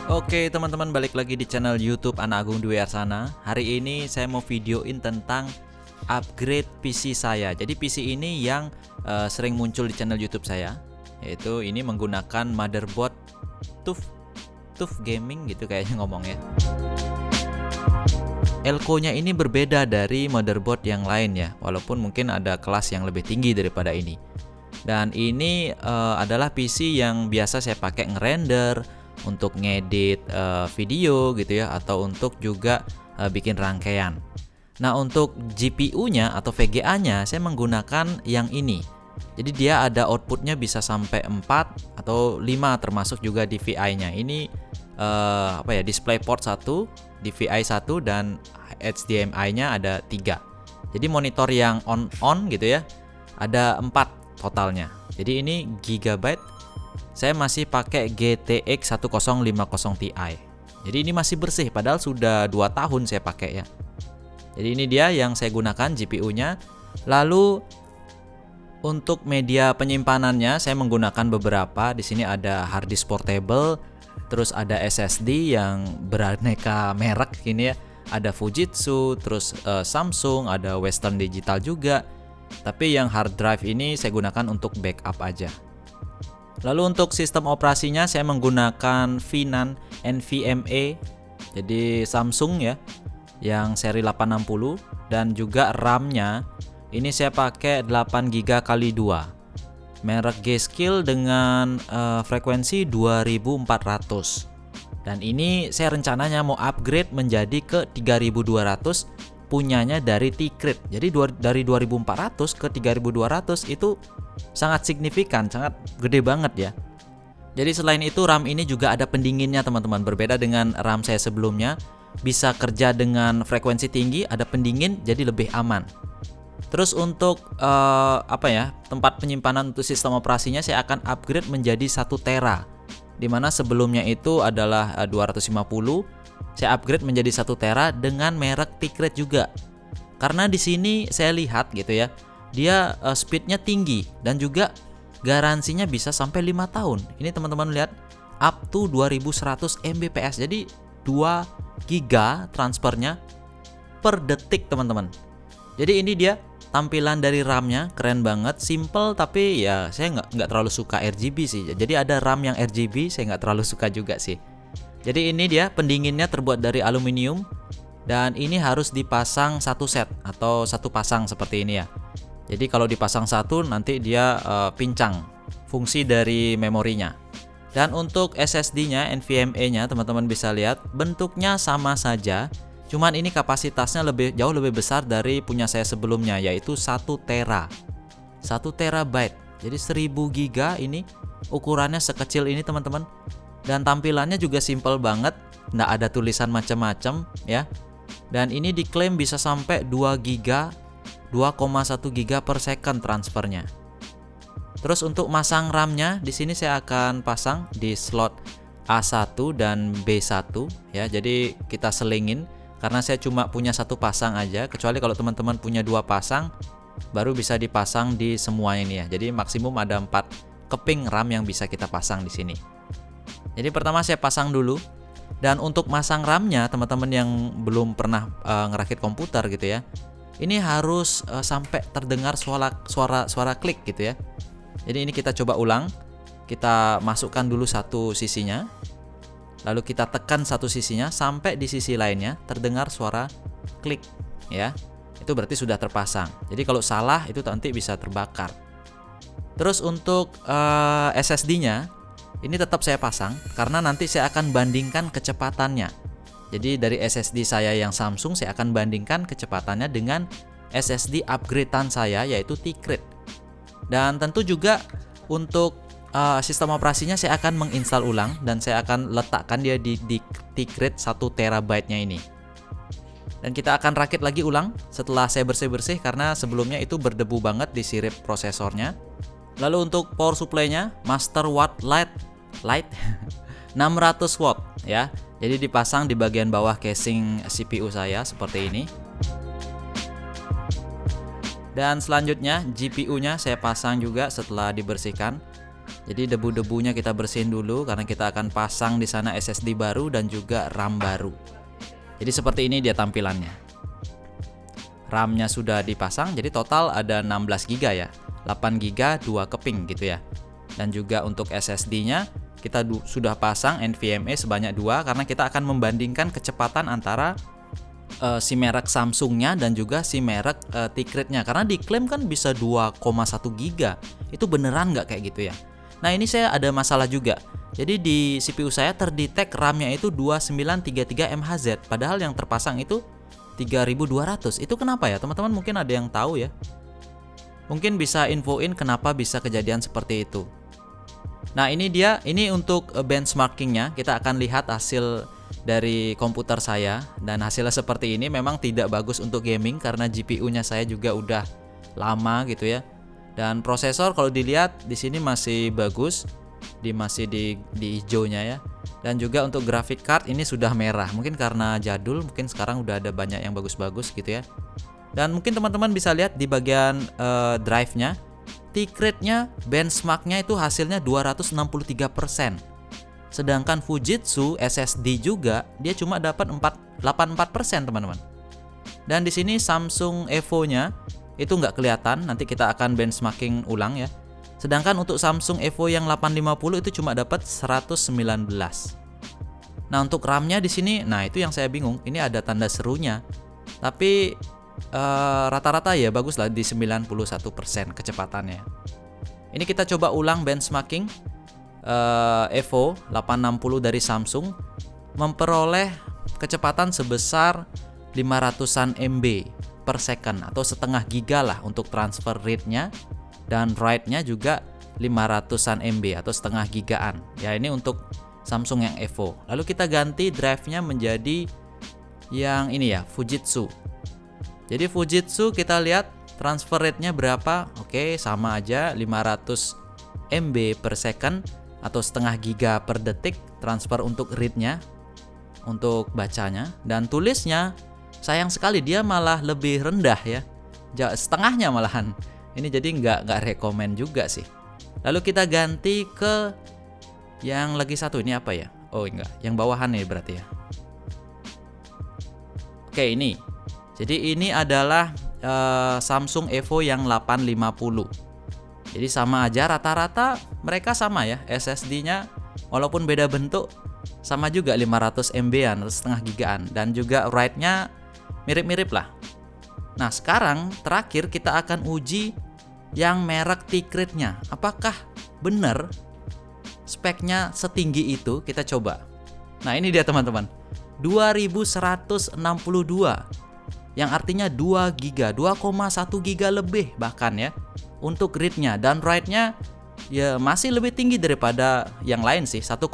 Oke teman-teman, balik lagi di channel YouTube Anak Agung Dwi Arsana. Hari ini saya mau videoin tentang upgrade PC saya. Jadi PC ini yang sering muncul di channel YouTube saya, yaitu ini menggunakan motherboard TUF Gaming gitu kayaknya ngomongnya. Elko-nya ini berbeda dari motherboard yang lain ya, walaupun mungkin ada kelas yang lebih tinggi daripada ini. Dan ini adalah PC yang biasa saya pakai ngerender, untuk ngedit video gitu ya, atau untuk juga bikin rangkaian. Nah, untuk GPU-nya atau VGA-nya saya menggunakan yang ini. Jadi dia ada outputnya bisa sampai 4 atau 5, termasuk juga DVI-nya. Ini DisplayPort 1, DVI 1, dan HDMI-nya ada 3. Jadi monitor yang on gitu ya, ada 4 totalnya. Jadi ini Gigabyte. Saya masih pakai GTX 1050 Ti. Jadi ini masih bersih, padahal sudah 2 tahun saya pakai ya. Jadi ini dia yang saya gunakan GPU-nya. Lalu untuk media penyimpanannya saya menggunakan beberapa. Di sini ada hard disk portable, terus ada SSD yang beraneka merek ini ya. Ada Fujitsu, terus Samsung, ada Western Digital juga. Tapi yang hard drive ini saya gunakan untuk backup aja. Lalu untuk sistem operasinya saya menggunakan VNAND NVMe, jadi Samsung ya, yang seri 860, dan juga RAM-nya ini saya pakai 8GB x 2, merek G-Skill dengan frekuensi 2400. Dan ini saya rencananya mau upgrade menjadi ke 3200, punyanya dari T-Crate. Jadi dari 2400 ke 3200 itu sangat signifikan, sangat gede banget ya. Jadi selain itu RAM ini juga ada pendinginnya teman-teman. Berbeda dengan RAM saya sebelumnya, bisa kerja dengan frekuensi tinggi, ada pendingin jadi lebih aman. Terus untuk tempat penyimpanan untuk sistem operasinya saya akan upgrade menjadi 1 tera. Dimana sebelumnya itu adalah 250, saya upgrade menjadi 1 tera dengan merek T-Crate juga. Karena di sini saya lihat gitu ya, dia speednya tinggi dan juga garansinya bisa sampai 5 tahun. Ini teman-teman lihat, up to 2100 Mbps. Jadi 2 giga transfernya per detik teman-teman. Jadi ini dia tampilan dari RAM-nya, keren banget, simple, tapi ya saya nggak terlalu suka RGB sih. Jadi ada RAM yang RGB, saya nggak terlalu suka juga sih. Jadi ini dia pendinginnya terbuat dari aluminium, dan ini harus dipasang 1 set atau 1 pasang seperti ini ya. Jadi kalau dipasang 1 nanti dia pincang fungsi dari memorinya. Dan untuk SSD-nya, NVMe-nya teman-teman bisa lihat bentuknya sama saja, cuman ini kapasitasnya jauh lebih besar dari punya saya sebelumnya, yaitu 1 tera. 1 terabyte. Jadi 1000 giga ini ukurannya sekecil ini teman-teman. Dan tampilannya juga simple banget, nggak ada tulisan macam-macam ya. Dan ini diklaim bisa sampai 2 giga, 2,1 giga per second transfernya. Terus untuk masang RAM-nya di sini saya akan pasang di slot A1 dan B1 ya. Jadi kita selingin, karena saya cuma punya 1 pasang aja. Kecuali kalau teman-teman punya 2 pasang, baru bisa dipasang di semua ini ya. Jadi maksimum ada 4 keping RAM yang bisa kita pasang di sini. Jadi pertama saya pasang dulu. Dan untuk masang RAM-nya teman-teman yang belum pernah ngerakit komputer gitu ya, ini harus sampai terdengar suara klik gitu ya. Jadi ini kita coba ulang. Kita masukkan dulu satu sisinya, lalu kita tekan satu sisinya sampai di sisi lainnya terdengar suara klik ya. Itu berarti sudah terpasang. Jadi kalau salah itu nanti bisa terbakar. Terus untuk SSD-nya ini tetap saya pasang karena nanti saya akan bandingkan kecepatannya. Jadi dari SSD saya yang Samsung saya akan bandingkan kecepatannya dengan SSD upgradean saya, yaitu T-Crate. Dan tentu juga untuk sistem operasinya saya akan menginstal ulang dan saya akan letakkan dia di T-Crate 1 terabyte-nya ini. Dan kita akan rakit lagi ulang setelah saya bersih-bersih karena sebelumnya itu berdebu banget di sirip prosesornya. Lalu untuk power supply-nya Master Watt Lite 600 watt ya. Jadi dipasang di bagian bawah casing CPU saya seperti ini. Dan selanjutnya GPU-nya saya pasang juga setelah dibersihkan. Jadi debu-debunya kita bersihin dulu karena kita akan pasang di sana SSD baru dan juga RAM baru. Jadi seperti ini dia tampilannya. RAM-nya sudah dipasang, jadi total ada 16 GB ya. 8 GB 2 keping gitu ya. Dan juga untuk SSD-nya kita sudah pasang NVMe sebanyak 2 karena kita akan membandingkan kecepatan antara si merek Samsung-nya dan juga si merek T-Crate-nya. Karena diklaim kan bisa 2,1 GB. Itu beneran nggak kayak gitu ya? Nah ini saya ada masalah juga. Jadi di CPU saya terdetek RAM-nya itu 2933 MHz, padahal yang terpasang itu 3200. Itu kenapa ya teman-teman? Mungkin ada yang tahu ya. Mungkin bisa infoin kenapa bisa kejadian seperti itu. Nah ini dia, ini untuk benchmarkingnya. Kita akan lihat hasil dari komputer saya, dan hasilnya seperti ini. Memang tidak bagus untuk gaming karena GPU-nya saya juga udah lama gitu ya. Dan prosesor kalau dilihat di sini masih bagus, masih di hijaunya ya. Dan juga untuk graphic card ini sudah merah. Mungkin karena jadul, mungkin sekarang udah ada banyak yang bagus-bagus gitu ya. Dan mungkin teman-teman bisa lihat di bagian drive-nya, T-Crate-nya benchmark-nya itu hasilnya 263%. Sedangkan Fujitsu SSD juga dia cuma dapat 84% teman-teman. Dan di sini Samsung Evo-nya itu nggak kelihatan, nanti kita akan benchmarking ulang ya. Sedangkan untuk Samsung Evo yang 850 itu cuma dapat 119. Nah untuk RAM-nya di sini, nah itu yang saya bingung. Ini ada tanda serunya, tapi rata-rata ya bagus lah di 91% kecepatannya. Ini kita coba ulang benchmarking. Evo 860 dari Samsung memperoleh kecepatan sebesar 500-an MB per second atau setengah giga lah untuk transfer rate-nya, dan write-nya juga 500-an MB atau setengah gigaan. Ya ini untuk Samsung yang Evo. Lalu kita ganti drive-nya menjadi yang ini ya, Fujitsu. Jadi Fujitsu kita lihat transfer rate-nya berapa? Oke, sama aja 500 MB per second atau setengah giga per detik transfer untuk read-nya, untuk bacanya. Dan tulisnya sayang sekali dia malah lebih rendah ya, setengahnya malahan. Ini jadi nggak rekomen juga sih. Lalu kita ganti ke yang lagi satu, ini apa ya? Oh enggak, yang bawahan nih berarti ya. Oke ini. Jadi ini adalah Samsung Evo yang 850. Jadi sama aja, rata-rata mereka sama ya, SSD-nya walaupun beda bentuk sama juga 500 MB-an atau setengah gigaan, dan juga write-nya mirip-mirip lah. Nah sekarang terakhir kita akan uji yang merek T-Crate-nya. Apakah benar speknya setinggi itu? Kita coba. Nah ini dia teman-teman, 2162, yang artinya 2 GB, 2,1 GB lebih bahkan ya untuk read-nya, dan write-nya ya masih lebih tinggi daripada yang lain sih, 1,6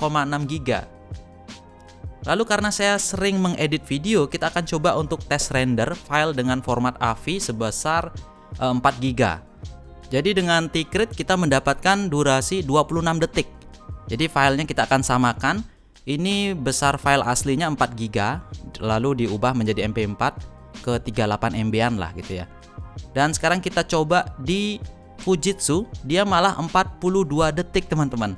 GB. Lalu karena saya sering mengedit video, kita akan coba untuk tes render file dengan format AVI sebesar 4 GB. Jadi dengan T-Crate kita mendapatkan durasi 26 detik. Jadi filenya kita akan samakan. Ini besar file aslinya 4 GB, lalu diubah menjadi MP4 ke 38 MB-an lah gitu ya. Dan sekarang kita coba di Fujitsu, dia malah 42 detik teman-teman.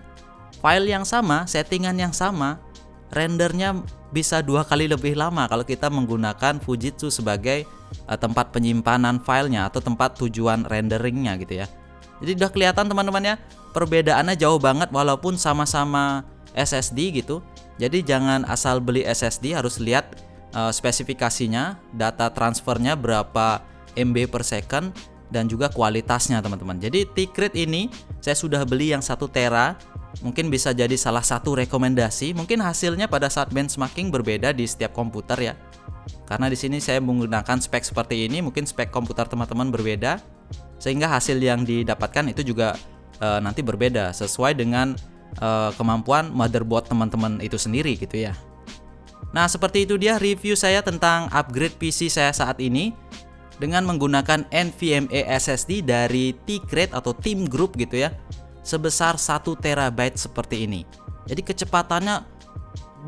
File yang sama, settingan yang sama, rendernya bisa 2 kali lebih lama kalau kita menggunakan Fujitsu sebagai tempat penyimpanan filenya atau tempat tujuan renderingnya gitu ya. Jadi udah kelihatan teman-teman ya, perbedaannya jauh banget walaupun sama-sama SSD gitu. Jadi jangan asal beli SSD, harus lihat spesifikasinya, data transfernya berapa MB per second, dan juga kualitasnya teman-teman. Jadi T-Crate ini saya sudah beli yang 1 tera, mungkin bisa jadi salah satu rekomendasi. Mungkin hasilnya pada saat benchmarking berbeda di setiap komputer ya, karena di sini saya menggunakan spek seperti ini, mungkin spek komputer teman-teman berbeda, sehingga hasil yang didapatkan itu juga nanti berbeda sesuai dengan kemampuan motherboard teman-teman itu sendiri gitu ya. Nah seperti itu dia review saya tentang upgrade PC saya saat ini dengan menggunakan NVMe SSD dari T-Crate atau Team Group gitu ya, sebesar 1 TB seperti ini. Jadi kecepatannya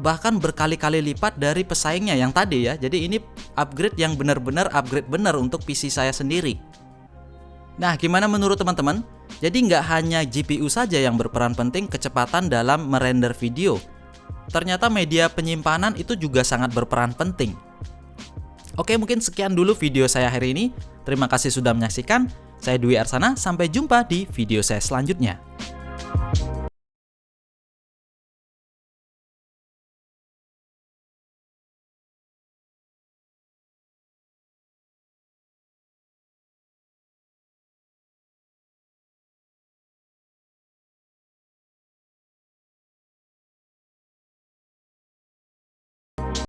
bahkan berkali-kali lipat dari pesaingnya yang tadi ya. Jadi ini upgrade yang benar-benar upgrade benar untuk PC saya sendiri. Nah gimana menurut teman-teman? Jadi nggak hanya GPU saja yang berperan penting kecepatan dalam merender video. Ternyata media penyimpanan itu juga sangat berperan penting. Oke, mungkin sekian dulu video saya hari ini. Terima kasih sudah menyaksikan. Saya Dwi Arsana, sampai jumpa di video saya selanjutnya.